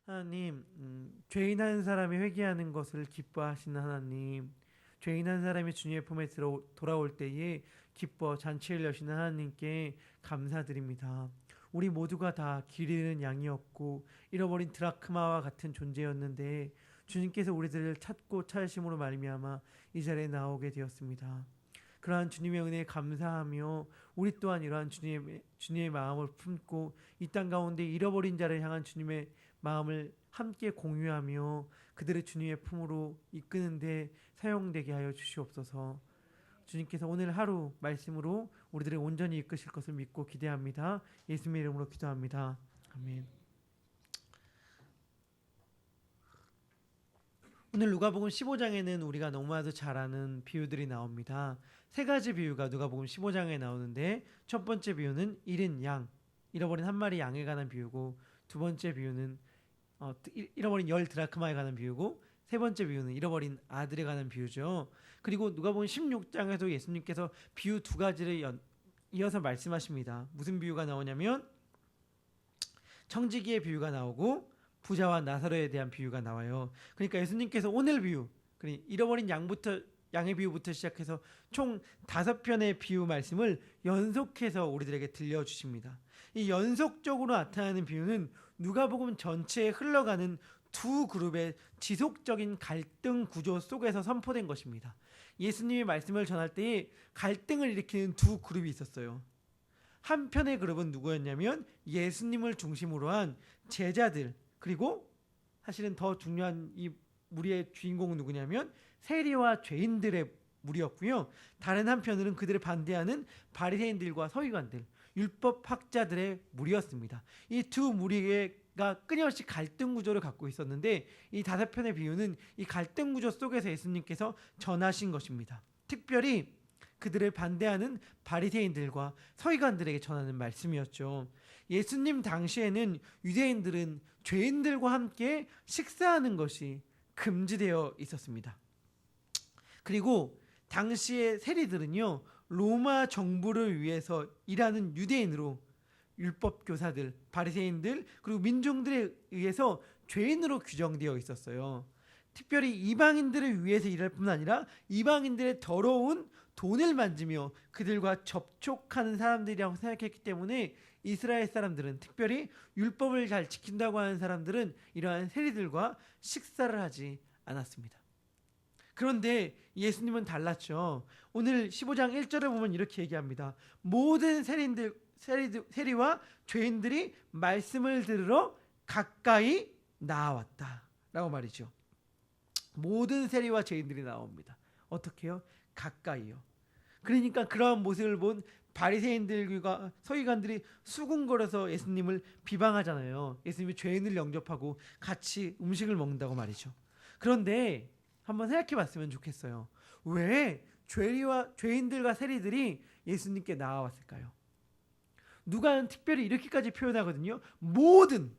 하나님, 죄인 한 사람이 회개하는 것을 기뻐하시는 하나님, 죄인 한 사람이 주님의 품에 돌아올 때에 기뻐 잔치를 여시는 하나님께 감사드립니다. 우리 모두가 다 길 잃은 양이었고 잃어버린 드라크마와 같은 존재였는데 주님께서 우리들을 찾고 찾으심으로 말미암아 이 자리에 나오게 되었습니다. 그러한 주님의 은혜에 감사하며 우리 또한 이러한 주님의 마음을 품고 이 땅 가운데 잃어버린 자를 향한 주님의 마음을 함께 공유하며 그들의 주님의 품으로 이끄는데 사용되게 하여 주시옵소서. 주님께서 오늘 하루 말씀으로 우리들을 온전히 이끄실 것을 믿고 기대합니다. 예수님의 이름으로 기도합니다. 아멘. 오늘 누가복음 15장에는 우리가 너무나도 잘 아는 비유들이 나옵니다. 세 가지 비유가 누가복음 15장에 나오는데 첫 번째 비유는 잃은 양, 잃어버린 한 마리 양에 관한 비유고, 두 번째 비유는 잃어버린 10드라크마에 관한 비유고, 세 번째 비유는 잃어버린 아들에 관한 비유죠. 그리고 누가복음 16장에도 예수님께서 비유 두 가지를 이어서 말씀하십니다. 무슨 비유가 나오냐면 청지기의 비유가 나오고 부자와 나사로에 대한 비유가 나와요. 그러니까 예수님께서 오늘 비유, 잃어버린 양의 비유부터 시작해서 총 5편의 비유 말씀을 연속해서 우리들에게 들려주십니다. 이 연속적으로 나타나는 비유는 누가복음 전체에 흘러가는 두 그룹의 지속적인 갈등 구조 속에서 선포된 것입니다. 예수님의 말씀을 전할 때에 갈등을 일으키는 두 그룹이 있었어요. 한편의 그룹은 누구였냐면 예수님을 중심으로 한 제자들, 그리고 사실은 더 중요한 이 무리의 주인공은 누구냐면 세리와 죄인들의 무리였고요. 다른 한편으로는 그들을 반대하는 바리새인들과 서기관들, 율법학자들의 무리였습니다. 이 두 무리가 끊임없이 갈등 구조를 갖고 있었는데 이 5편의 비유는 이 갈등 구조 속에서 예수님께서 전하신 것입니다. 특별히 그들을 반대하는 바리새인들과 서기관들에게 전하는 말씀이었죠. 예수님 당시에는 유대인들은 죄인들과 함께 식사하는 것이 금지되어 있었습니다. 그리고 당시의 세리들은요, 로마 정부를 위해서 일하는 유대인으로 율법 교사들, 바리새인들, 그리고 민중들에 의해서 죄인으로 규정되어 있었어요. 특별히 이방인들을 위해서 일할 뿐 아니라 이방인들의 더러운 돈을 만지며 그들과 접촉하는 사람들이라고 생각했기 때문에 이스라엘 사람들은, 특별히 율법을 잘 지킨다고 하는 사람들은 이러한 세리들과 식사를 하지 않았습니다. 그런데 예수님은 달랐죠. 오늘 15장 1절에 보면 이렇게 얘기합니다. 모든 세리와 죄인들이 말씀을 들으러 가까이 나아왔다 라고 말이죠. 모든 세리와 죄인들이 나옵니다. 어떻게요? 가까이요. 그러니까 그러한 모습을 본 바리새인들과 서기관들이 수군거려서 예수님을 비방하잖아요. 예수님이 죄인을 영접하고 같이 음식을 먹는다고 말이죠. 그런데 한번 생각해 봤으면 좋겠어요. 왜 죄인들과 세리들이 예수님께 나아왔을까요? 누가는 특별히 이렇게까지 표현하거든요. 모든,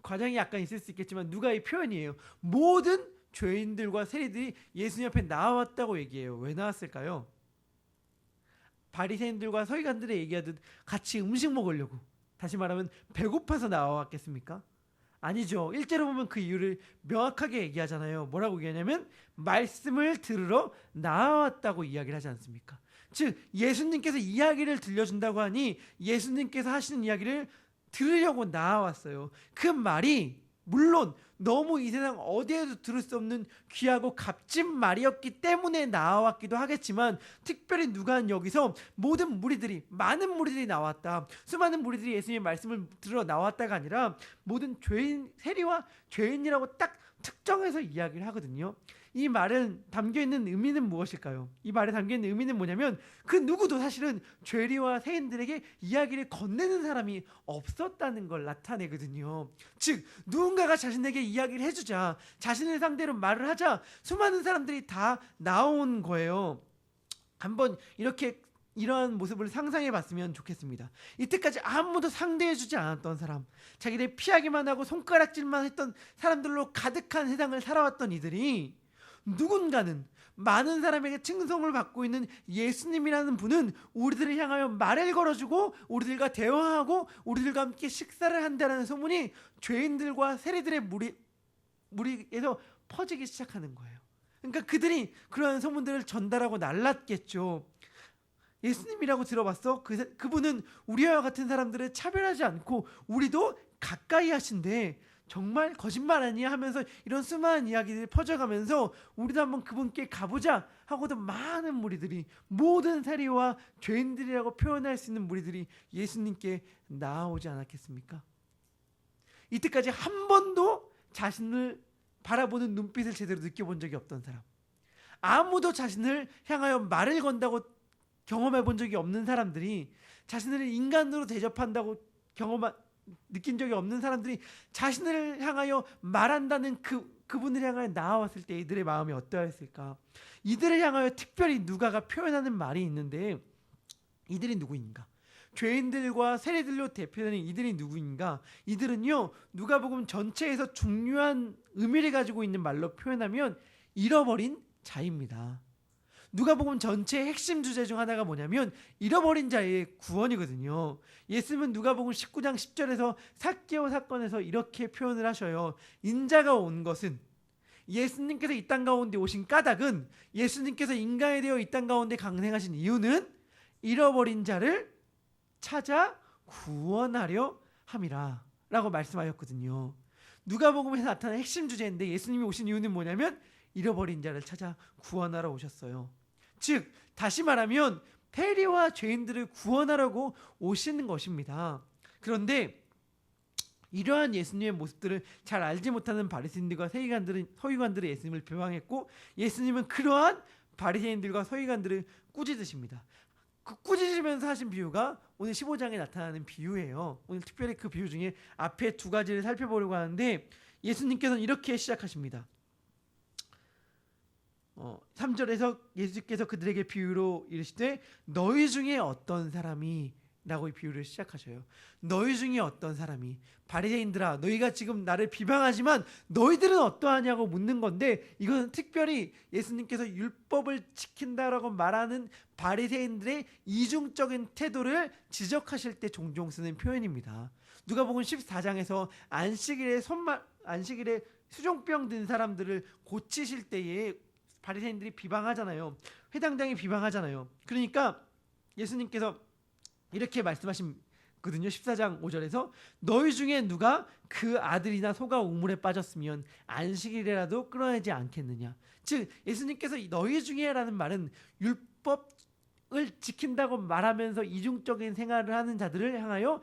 과장이 약간 있을 수 있겠지만 누가의 표현이에요. 모든 죄인들과 세리들이 예수님 앞에 나왔다고 얘기해요. 왜 나왔을까요? 바리새인들과 서기관들이 얘기하듯 같이 음식 먹으려고, 다시 말하면 배고파서 나왔겠습니까? 아니죠. 1절에 보면 그 이유를 명확하게 얘기하잖아요. 뭐라고 얘기하냐면 말씀을 들으러 나왔다고 이야기를 하지 않습니까? 즉 예수님께서 이야기를 들려준다고 하니 예수님께서 하시는 이야기를 들으려고 나왔어요. 그 말이 물론 너무 이 세상 어디에도 들을 수 없는 귀하고 값진 말이었기 때문에 나왔기도 하겠지만, 특별히 누가는 여기서 모든 무리들이, 많은 무리들이 나왔다, 수많은 무리들이 예수님의 말씀을 들으러 나왔다가 아니라 모든 죄인, 세리와 죄인이라고 딱 특정해서 이야기를 하거든요. 이 말은 담겨있는 의미는 무엇일까요? 이 말에 담겨있는 의미는 뭐냐면 그 누구도 사실은 죄리와 세인들에게 이야기를 건네는 사람이 없었다는 걸 나타내거든요. 즉 누군가가 자신에게 이야기를 해주자, 자신을 상대로 말을 하자 수많은 사람들이 다 나온 거예요. 한번 이러한 모습을 상상해 봤으면 좋겠습니다. 이때까지 아무도 상대해주지 않았던 사람, 자기를 피하기만 하고 손가락질만 했던 사람들로 가득한 세상을 살아왔던 이들이 누군가는 많은 사람에게 칭송을 받고 있는 예수님이라는 분은 우리들을 향하여 말을 걸어주고 우리들과 대화하고 우리들과 함께 식사를 한다는 소문이 죄인들과 세리들의 무리에서 퍼지기 시작하는 거예요. 그러니까 그들이 그러한 소문들을 전달하고 날랐겠죠. 예수님이라고 들어봤어? 그분은 우리와 같은 사람들을 차별하지 않고 우리도 가까이 하신데 정말 거짓말 아니야 하면서 이런 수많은 이야기들이 퍼져가면서 우리도 한번 그분께 가보자 하고도 많은 무리들이, 모든 세리와 죄인들이라고 표현할 수 있는 무리들이 예수님께 나아오지 않았겠습니까? 이때까지 한 번도 자신을 바라보는 눈빛을 제대로 느껴본 적이 없던 사람, 아무도 자신을 향하여 말을 건다고 경험해 본 적이 없는 사람들이, 자신을 인간으로 대접한다고 느낀 적이 없는 사람들이 자신을 향하여 말한다는 그분을 향하여 나아왔을 때 이들의 마음이 어떠했을까? 이들을 향하여 특별히 누가가 표현하는 말이 있는데, 이들이 누구인가? 죄인들과 세리들로 대표되는 이들이 누구인가? 이들은요, 누가복음 전체에서 중요한 의미를 가지고 있는 말로 표현하면 잃어버린 자입니다. 누가복음 전체의 핵심 주제 중 하나가 뭐냐면 잃어버린 자의 구원이거든요. 예수님은 누가복음 19장 10절에서 삭개오 사건에서 이렇게 표현을 하셔요. 인자가 온 것은, 예수님께서 이 땅 가운데 오신 까닭은, 예수님께서 인간이 되어 이 땅 가운데 강생하신 이유는 잃어버린 자를 찾아 구원하려 함이라 라고 말씀하셨거든요. 누가복음에서 나타난 핵심 주제인데, 예수님이 오신 이유는 뭐냐면 잃어버린 자를 찾아 구원하러 오셨어요. 즉 다시 말하면 세리와 죄인들을 구원하려고 오시는 것입니다. 그런데 이러한 예수님의 모습들을 잘 알지 못하는 바리새인들과 서기관들은 예수님을 비방했고, 예수님은 그러한 바리새인들과 서기관들을 꾸짖으십니다. 그 꾸짖으면서 하신 비유가 오늘 15장에 나타나는 비유예요. 오늘 특별히 그 비유 중에 앞에 두 가지를 살펴보려고 하는데, 예수님께서는 이렇게 시작하십니다. 3절에서 예수께서 그들에게 비유로 이르시되 너희 중에 어떤 사람이 라고 이 비유를 시작하셔요. 너희 중에 어떤 사람이, 바리새인들아 너희가 지금 나를 비방하지만 너희들은 어떠하냐고 묻는 건데, 이건 특별히 예수님께서 율법을 지킨다라고 말하는 바리새인들의 이중적인 태도를 지적하실 때 종종 쓰는 표현입니다. 누가복음 14장에서 안식일에 수종병 든 사람들을 고치실 때에 바리새인들이 비방하잖아요. 회당장이 비방하잖아요. 그러니까 예수님께서 이렇게 말씀하시거든요. 14장 5절에서 너희 중에 누가 그 아들이나 소가 우물에 빠졌으면 안식일에라도 끌어내지 않겠느냐. 즉 예수님께서 너희 중에라는 말은 율법을 지킨다고 말하면서 이중적인 생활을 하는 자들을 향하여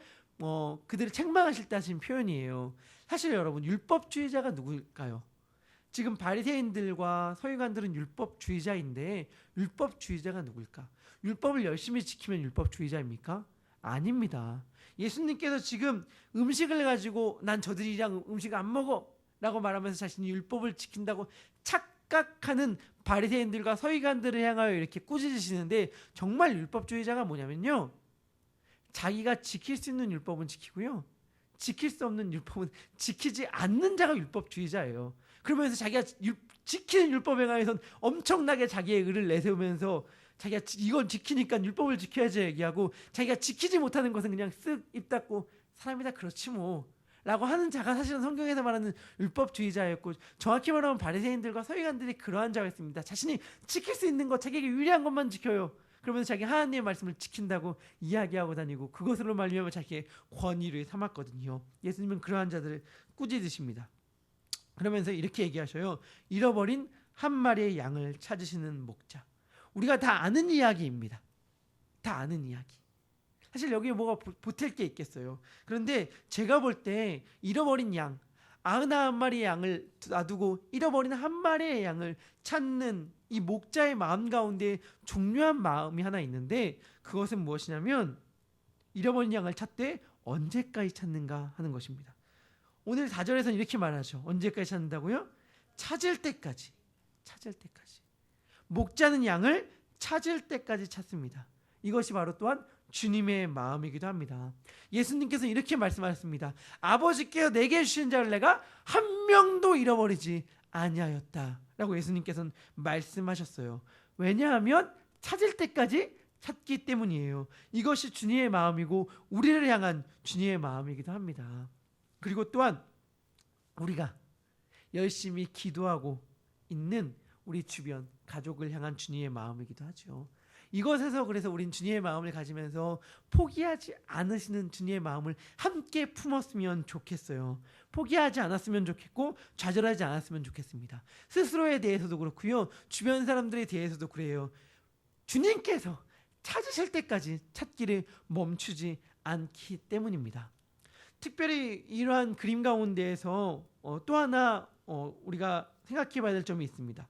그들을 책망하실 때 하신 표현이에요. 사실 여러분, 율법주의자가 누구일까요? 지금 바리새인들과 서기관들은 율법주의자인데 율법주의자가 누굴까? 율법을 열심히 지키면 율법주의자입니까? 아닙니다. 예수님께서 지금 음식을 가지고 난 저들이랑 음식 안 먹어 라고 말하면서 자신이 율법을 지킨다고 착각하는 바리새인들과 서기관들을 향하여 이렇게 꾸짖으시는데, 정말 율법주의자가 뭐냐면요, 자기가 지킬 수 있는 율법은 지키고요, 지킬 수 없는 율법은 지키지 않는 자가 율법주의자예요. 그러면서 자기가 지키는 율법에 관해서는 엄청나게 자기의 의를 내세우면서 자기가 이건 지키니까 율법을 지켜야지 얘기하고, 자기가 지키지 못하는 것은 그냥 쓱 입 닫고 사람이 다 그렇지 뭐 라고 하는 자가 사실은 성경에서 말하는 율법주의자였고, 정확히 말하면 바리새인들과 서기관들이 그러한 자였습니다. 자신이 지킬 수 있는 것, 자기에게 유리한 것만 지켜요. 그러면서 자기 하나님의 말씀을 지킨다고 이야기하고 다니고 그것으로 말미암아 자기의 권위를 삼았거든요. 예수님은 그러한 자들을 꾸짖으십니다. 그러면서 이렇게 얘기하셔요. 잃어버린 한 마리의 양을 찾으시는 목자. 우리가 다 아는 이야기입니다. 다 아는 이야기. 사실 여기에 뭐가 보탤 게 있겠어요. 그런데 제가 볼 때 잃어버린 양, 91마리의 양을 놔두고 잃어버린 한 마리의 양을 찾는 이 목자의 마음 가운데 중요한 마음이 하나 있는데, 그것은 무엇이냐면 잃어버린 양을 찾되 언제까지 찾는가 하는 것입니다. 오늘 4절에서는 이렇게 말하죠. 언제까지 찾는다고요? 찾을 때까지. 찾을 때까지. 목자는 양을 찾을 때까지 찾습니다. 이것이 바로 또한 주님의 마음이기도 합니다. 예수님께서 이렇게 말씀하셨습니다. 아버지께서 내게 주신 자를 내가 한 명도 잃어버리지 아니하였다라고 예수님께서는 말씀하셨어요. 왜냐하면 찾을 때까지 찾기 때문이에요. 이것이 주님의 마음이고 우리를 향한 주님의 마음이기도 합니다. 그리고 또한 우리가 열심히 기도하고 있는 우리 주변 가족을 향한 주님의 마음이기도 하죠. 이것에서 그래서 우린 주님의 마음을 가지면서 포기하지 않으시는 주님의 마음을 함께 품었으면 좋겠어요. 포기하지 않았으면 좋겠고 좌절하지 않았으면 좋겠습니다. 스스로에 대해서도 그렇고요. 주변 사람들에 대해서도 그래요. 주님께서 찾으실 때까지 찾기를 멈추지 않기 때문입니다. 특별히 이러한 그림 가운데에서 또 하나 우리가 생각해 봐야 될 점이 있습니다.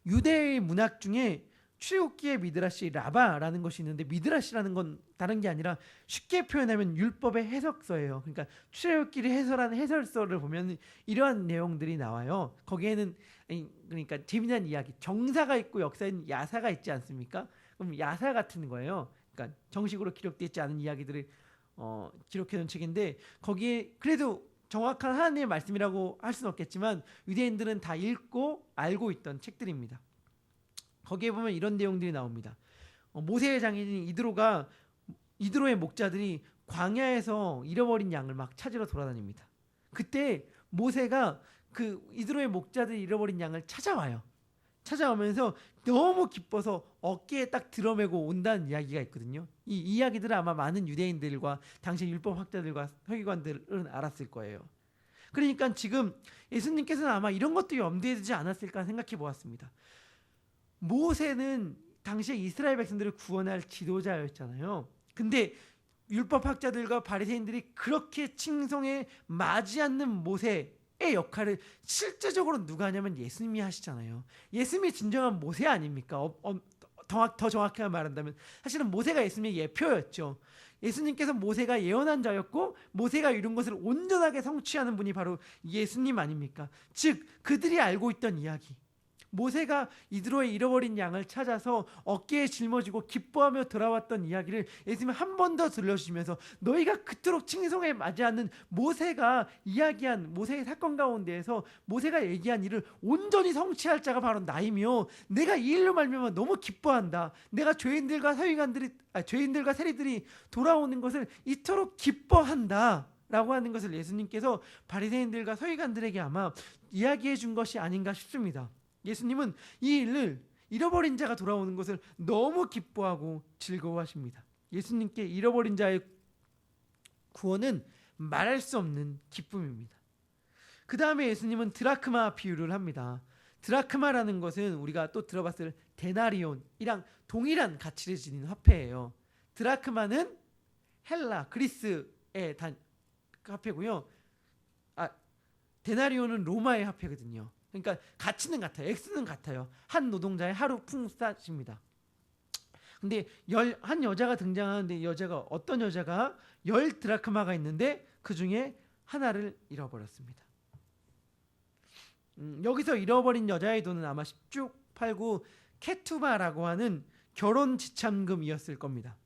유대의 문학 중에 출애굽기의 미드라시 라바라는 것이 있는데, 미드라시라는 건 다른 게 아니라 쉽게 표현하면 율법의 해석서예요. 그러니까 출애굽기를 해설한 해설서를 보면 이러한 내용들이 나와요. 거기에는 그러니까 재미난 이야기, 정사가 있고 역사에는 야사가 있지 않습니까? 그럼 야사 같은 거예요. 그러니까 정식으로 기록되어 있지 않은 이야기들을 기록해 놓은 책인데, 거기에 그래도 정확한 하나님의 말씀이라고 할 수는 없겠지만 유대인들은 다 읽고 알고 있던 책들입니다. 거기에 보면 이런 내용들이 나옵니다. 모세의 장인인 이드로의 목자들이 광야에서 잃어버린 양을 막 찾으러 돌아다닙니다. 그때 모세가 그 이드로의 목자들이 잃어버린 양을 찾아와요. 찾아오면서 너무 기뻐서 어깨에 딱 들어매고 온다는 이야기가 있거든요. 이 이야기들은 아마 많은 유대인들과 당시 율법학자들과 서기관들은 알았을 거예요. 그러니까 지금 예수님께서는 아마 이런 것도 염두에 두지 않았을까 생각해 보았습니다. 모세는 당시에 이스라엘 백성들을 구원할 지도자였잖아요. 근데 율법학자들과 바리새인들이 그렇게 칭송에 맞지 않는 모세의 역할을 실제적으로 누가 하냐면 예수님이 하시잖아요. 예수님이 진정한 모세 아닙니까? 더 정확하게 말한다면 사실은 모세가 예수님의 예표였죠. 예수님께서 모세가 예언한 자였고 모세가 이룬 것을 온전하게 성취하는 분이 바로 예수님 아닙니까? 즉 그들이 알고 있던 이야기, 모세가 이드로의 잃어버린 양을 찾아서 어깨에 짊어지고 기뻐하며 돌아왔던 이야기를 예수님이 한 번 더 들려주시면서 너희가 그토록 칭송에 맞지 않는 모세가 이야기한 모세의 사건 가운데에서 모세가 얘기한 일을 온전히 성취할 자가 바로 나이며 내가 이 일로 말미암아 너무 기뻐한다. 내가 죄인들과 세리들이 돌아오는 것을 이토록 기뻐한다 라고 하는 것을 예수님께서 바리새인들과 서기관들에게 아마 이야기해 준 것이 아닌가 싶습니다. 예수님은 이 일을 잃어버린 자가 돌아오는 것을 너무 기뻐하고 즐거워하십니다. 예수님께 잃어버린 자의 구원은 말할 수 없는 기쁨입니다. 그 다음에 예수님은 드라크마 비유를 합니다. 드라크마라는 것은 우리가 또 들어봤을 데나리온이랑 동일한 가치를 지닌 화폐예요. 드라크마는 헬라, 그리스의 화폐고요. 데나리온은 로마의 화폐거든요. 그러니까 가치는 같아요. 액수는 같아요. 한 노동자의 하루 품삯입니다. 근데 한 여자가 등장하는데 이 여자가 어떤 여자가 10 드라크마가 있는데 그 중에 하나를 잃어버렸습니다. 여기서 잃어버린 여자의 돈은 아마 10쭉8구 케투바라고 하는 결혼 지참금이었을 겁니다.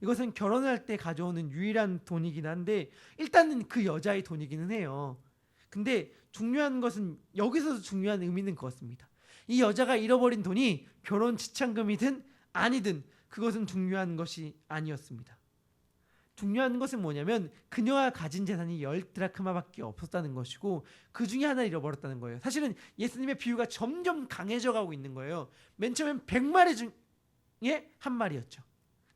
이것은 결혼할 때 가져오는 유일한 돈이긴 한데 일단은 그 여자의 돈이기는 해요. 근데 중요한 것은 여기서도 중요한 의미는 그렇습니다. 이 여자가 잃어버린 돈이 결혼 지참금이든 아니든 그것은 중요한 것이 아니었습니다. 중요한 것은 뭐냐면 그녀가 가진 재산이 10 드라크마밖에 없었다는 것이고 그 중에 하나를 잃어버렸다는 거예요. 사실은 예수님의 비유가 점점 강해져 가고 있는 거예요. 맨 처음엔 100마리 중에 한 마리였죠.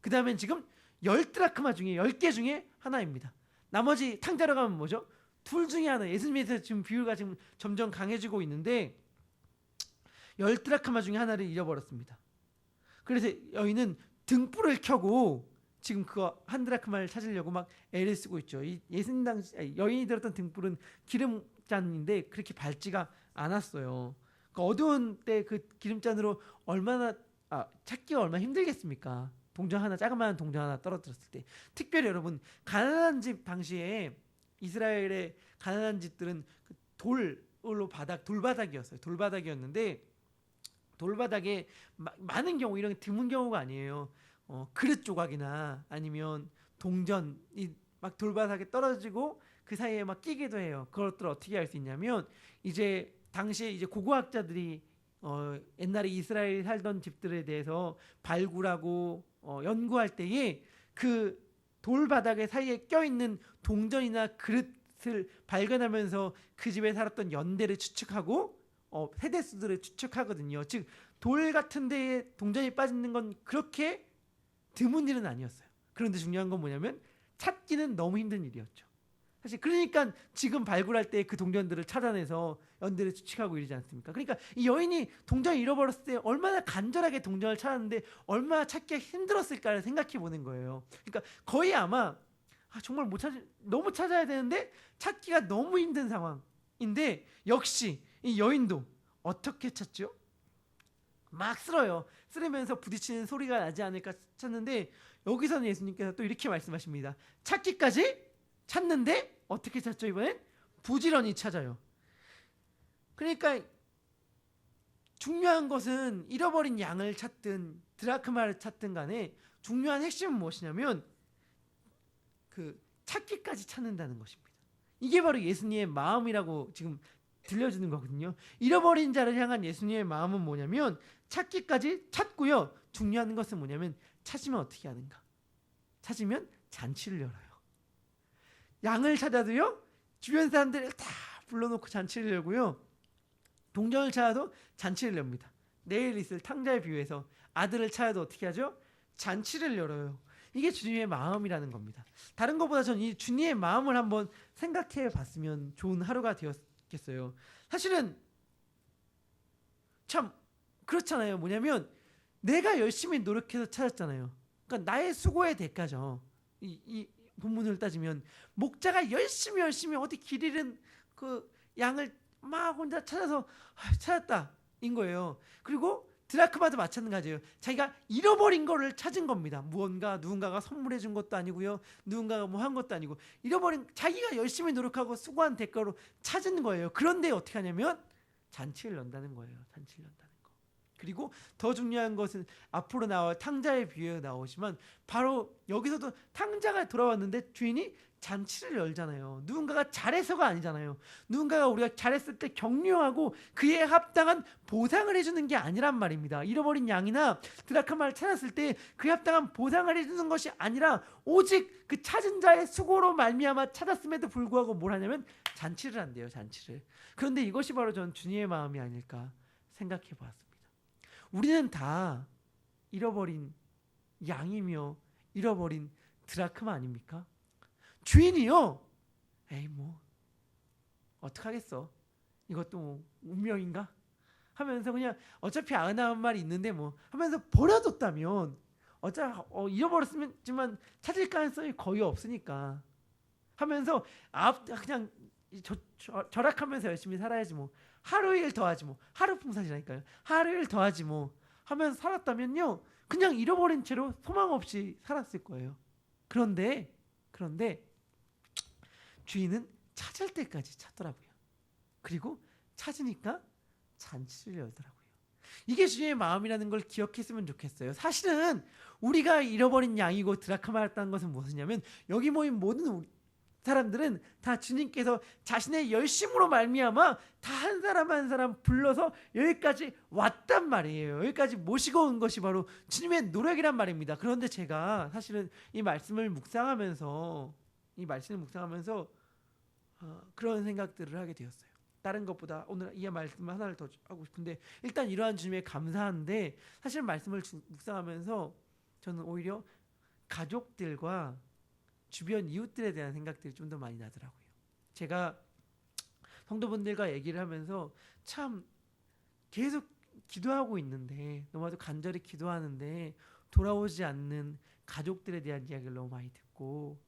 그 다음엔 지금 10 드라크마 중에 10개 중에 하나입니다. 나머지 탕자로 가면 뭐죠? 둘 중에 하나. 예수님에서 지금 비유가 지금 점점 강해지고 있는데 10 드라크마 중에 하나를 잃어버렸습니다. 그래서 여인은 등불을 켜고 지금 그거 한 드라크마를 찾으려고 막 애를 쓰고 있죠. 이 예수님 당시 여인이 들었던 등불은 기름잔인데 그렇게 밝지가 않았어요. 그 어두운 때 그 기름잔으로 얼마나 찾기가 얼마나 힘들겠습니까? 동전 하나, 자그마한 동전 하나 떨어뜨렸을 때. 특별히 여러분 가난한 집 당시에 이스라엘의 가난한 집들은 돌로 돌바닥이었어요. 돌바닥이었는데 돌바닥에 많은 경우 이런 드문 경우가 아니에요. 그릇 조각이나 아니면 동전이 막 돌바닥에 떨어지고 그 사이에 막 끼기도 해요. 그것들을 어떻게 할 수 있냐면 이제 당시에 이제 고고학자들이 옛날에 이스라엘 살던 집들에 대해서 발굴하고 연구할 때에 그 돌바닥에 사이에 껴있는 동전이나 그릇을 발견하면서 그 집에 살았던 연대를 추측하고 세대수들을 추측하거든요. 즉 돌 같은 데에 동전이 빠지는 건 그렇게 드문 일은 아니었어요. 그런데 중요한 건 뭐냐면 찾기는 너무 힘든 일이었죠. 사실 그러니까 지금 발굴할 때 그 동전들을 찾아내서 연대를 추측하고 이러지 않습니까? 그러니까 이 여인이 동전을 잃어버렸을 때 얼마나 간절하게 동전을 찾았는데 얼마나 찾기가 힘들었을까를 생각해 보는 거예요. 그러니까 거의 아마 정말 못 찾, 너무 찾아야 되는데 찾기가 너무 힘든 상황인데 역시 이 여인도 어떻게 찾죠? 막 쓸어요. 쓸으면서 부딪히는 소리가 나지 않을까 찾는데 여기서는 예수님께서 또 이렇게 말씀하십니다. 찾기까지 찾는데 어떻게 찾죠? 이번엔 부지런히 찾아요. 그러니까 중요한 것은 잃어버린 양을 찾든 드라크마를 찾든 간에 중요한 핵심은 무엇이냐면 그 찾기까지 찾는다는 것입니다. 이게 바로 예수님의 마음이라고 지금 들려주는 거거든요. 잃어버린 자를 향한 예수님의 마음은 뭐냐면 찾기까지 찾고요. 중요한 것은 뭐냐면 찾으면 어떻게 하는가? 찾으면 잔치를 열어요. 양을 찾아도요. 주변 사람들을 다 불러놓고 잔치를 열고요. 동전을 찾아도 잔치를 엽니다. 내일 있을 탕자의 비유에서 아들을 찾아도 어떻게 하죠? 잔치를 열어요. 이게 주님의 마음이라는 겁니다. 다른 것보다 전 이 주님의 마음을 한번 생각해 봤으면 좋은 하루가 되었겠어요. 사실은 참 그렇잖아요. 뭐냐면 내가 열심히 노력해서 찾았잖아요. 그러니까 나의 수고의 대가죠. 이 본문을 따지면 목자가 열심히 어디 길 잃은 그 양을 막 혼자 찾아서 찾았다인 거예요. 그리고 드라크마도 마찬가지예요. 자기가 잃어버린 거를 찾은 겁니다. 누군가가 선물해 준 것도 아니고요. 누군가가 뭐 한 것도 아니고 잃어버린 자기가 열심히 노력하고 수고한 대가로 찾은 거예요. 그런데 어떻게 하냐면 잔치를 연다는 거예요. 잔치를 연다는 거. 그리고 더 중요한 것은 앞으로 나와 탕자의 비유에 나오지만 바로 여기서도 탕자가 돌아왔는데 주인이 잔치를 열잖아요. 누군가가 잘해서가 아니잖아요. 누군가가 우리가 잘했을 때 격려하고 그에 합당한 보상을 해주는 게 아니란 말입니다. 잃어버린 양이나 드라크마를 찾았을 때 그에 합당한 보상을 해주는 것이 아니라 오직 그 찾은 자의 수고로 말미암아 찾았음에도 불구하고 뭘 하냐면 잔치를 한대요. 잔치를. 그런데 이것이 바로 전 주님의 마음이 아닐까 생각해 보았습니다. 우리는 다 잃어버린 양이며 잃어버린 드라크마 아닙니까? 주인이요. 에이 뭐 어떡하겠어. 이것도 뭐 운명인가? 하면서 그냥 어차피 아흔아홉 마리 있는데 뭐 하면서 버려뒀다면 잃어버렸지만 찾을 가능성이 거의 없으니까 하면서 그냥 절약하면서 열심히 살아야지 뭐 하루 일 더하지 뭐 하루 풍산이라니까요. 하루 일 더하지 뭐 하면서 살았다면요. 그냥 잃어버린 채로 소망 없이 살았을 거예요. 그런데 주인은 찾을 때까지 찾더라고요. 그리고 찾으니까 잔치를 열더라고요. 이게 주님의 마음이라는 걸 기억했으면 좋겠어요. 사실은 우리가 잃어버린 양이고 드라크마였다는 것은 무엇이냐면 여기 모인 모든 사람들은 다 주님께서 자신의 열심으로 말미암아 다 한 사람 한 사람 불러서 여기까지 왔단 말이에요. 여기까지 모시고 온 것이 바로 주님의 노력이란 말입니다. 그런데 제가 사실은 이 말씀을 묵상하면서 그런 생각들을 하게 되었어요. 다른 것보다 오늘 이 말씀 하나를 더 하고 싶은데 일단 이러한 주님의 감사한데 사실 말씀을 묵상하면서 저는 오히려 가족들과 주변 이웃들에 대한 생각들이 좀 더 많이 나더라고요. 제가 성도분들과 얘기를 하면서 참 계속 기도하고 있는데 너무나도 간절히 기도하는데 돌아오지 않는 가족들에 대한 이야기를 너무 많이 듣고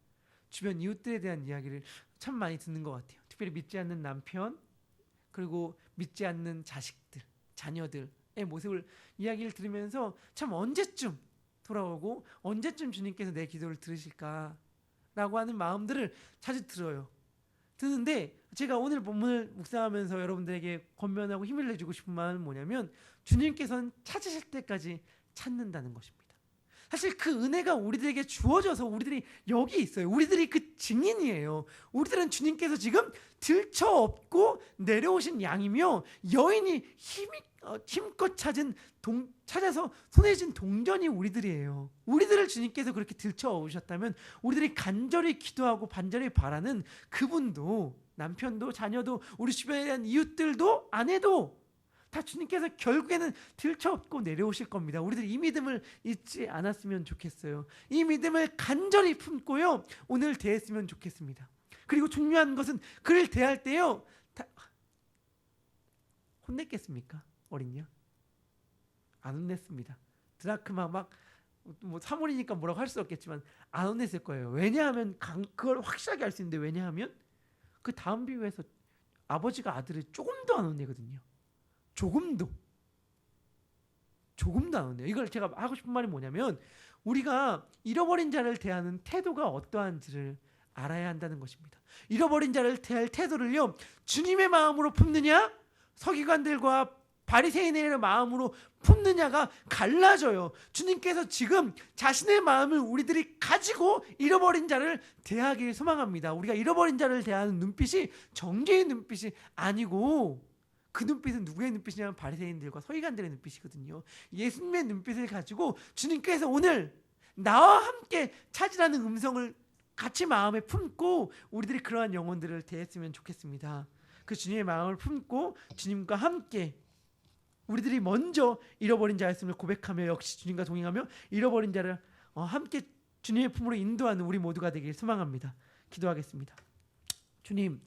주변 이웃들에 대한 이야기를 참 많이 듣는 것 같아요. 특별히 믿지 않는 남편 그리고 믿지 않는 자식들, 자녀들의 모습을 이야기를 들으면서 참 언제쯤 돌아오고 언제쯤 주님께서 내 기도를 들으실까라고 하는 마음들을 자주 드는데 제가 오늘 본문을 묵상하면서 여러분들에게 권면하고 힘을 내주고 싶은 마음은 뭐냐면 주님께서는 찾으실 때까지 찾는다는 것입니다. 사실 그 은혜가 우리들에게 주어져서 우리들이 여기 있어요. 우리들이 그 증인이에요. 우리들은 주님께서 지금 들쳐업고 내려오신 양이며 여인이 힘껏 찾아서 손에 쥔 동전이 우리들이에요. 우리들을 주님께서 그렇게 들쳐오셨다면 우리들이 간절히 기도하고 간절히 바라는 그분도, 남편도, 자녀도, 우리 주변에 대한 이웃들도, 아내도 다 주님께서 결국에는 들쳐업고 내려오실 겁니다. 우리들이 이 믿음을 잊지 않았으면 좋겠어요. 이 믿음을 간절히 품고요, 오늘 대했으면 좋겠습니다. 그리고 중요한 것은 그를 대할 때요, 혼냈겠습니까? 어린 양? 안 혼냈습니다. 드라크마 뭐 사물이니까 뭐라고 할 수 없겠지만 안 혼냈을 거예요. 왜냐하면 그걸 확실하게 알 수 있는데, 왜냐하면 그 다음 비유에서 아버지가 아들을 조금도 안 혼내거든요. 조금도 안 혼내요. 이걸 제가 하고 싶은 말이 뭐냐면, 우리가 잃어버린 자를 대하는 태도가 어떠한지를 알아야 한다는 것입니다. 잃어버린 자를 대할 태도를요, 주님의 마음으로 품느냐, 서기관들과 바리새인의 마음으로 품느냐가 갈라져요. 주님께서 지금 자신의 마음을 우리들이 가지고 잃어버린 자를 대하길 소망합니다. 우리가 잃어버린 자를 대하는 눈빛이 정죄의 눈빛이 아니고, 그 눈빛은 누구의 눈빛이냐면 바리새인들과 서기관들의 눈빛이거든요. 예수님의 눈빛을 가지고 주님께서 오늘 나와 함께 찾으라는 음성을 같이 마음에 품고 우리들이 그러한 영혼들을 대했으면 좋겠습니다. 그 주님의 마음을 품고 주님과 함께 우리들이 먼저 잃어버린 자였음을 고백하며 역시 주님과 동행하며 잃어버린 자를 함께 주님의 품으로 인도하는 우리 모두가 되길 소망합니다. 기도하겠습니다. 주님,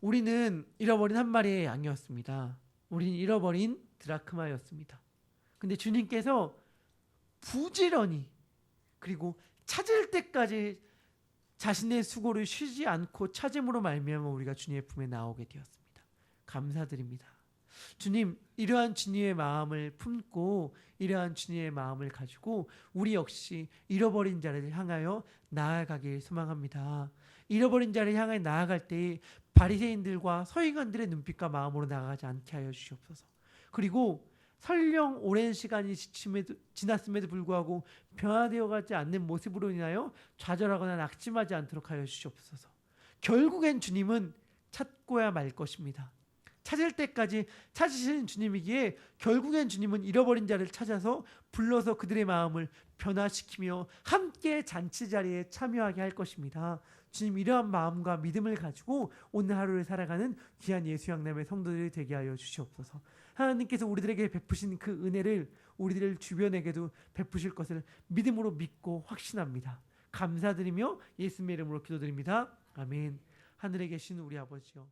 우리는 잃어버린 한 마리의 양이었습니다. 우리는 잃어버린 드라크마였습니다. 근데 주님께서 부지런히, 그리고 찾을 때까지 자신의 수고를 쉬지 않고 찾음으로 말미암아 우리가 주님의 품에 나오게 되었습니다. 감사드립니다. 주님, 이러한 주님의 마음을 품고 이러한 주님의 마음을 가지고 우리 역시 잃어버린 자를 향하여 나아가길 소망합니다. 잃어버린 자를 향해 나아갈 때 바리새인들과 서기관들의 눈빛과 마음으로 나아가지 않게 하여 주시옵소서. 그리고 설령 오랜 시간이 지났음에도 불구하고 변화되어 가지 않는 모습으로 인하여 좌절하거나 낙심하지 않도록 하여 주시옵소서. 결국엔 주님은 찾고야 말 것입니다. 찾을 때까지 찾으시는 주님이기에 결국엔 주님은 잃어버린 자를 찾아서 불러서 그들의 마음을 변화시키며 함께 잔치자리에 참여하게 할 것입니다. 주님, 이러한 마음과 믿음을 가지고 오늘 하루를 살아가는 귀한 예수 양남의 성도들이 되게 하여 주시옵소서. 하나님께서 우리들에게 베푸신 그 은혜를 우리들 주변에게도 베푸실 것을 믿음으로 믿고 확신합니다. 감사드리며 예수님의 이름으로 기도드립니다. 아멘. 하늘에 계신 우리 아버지요,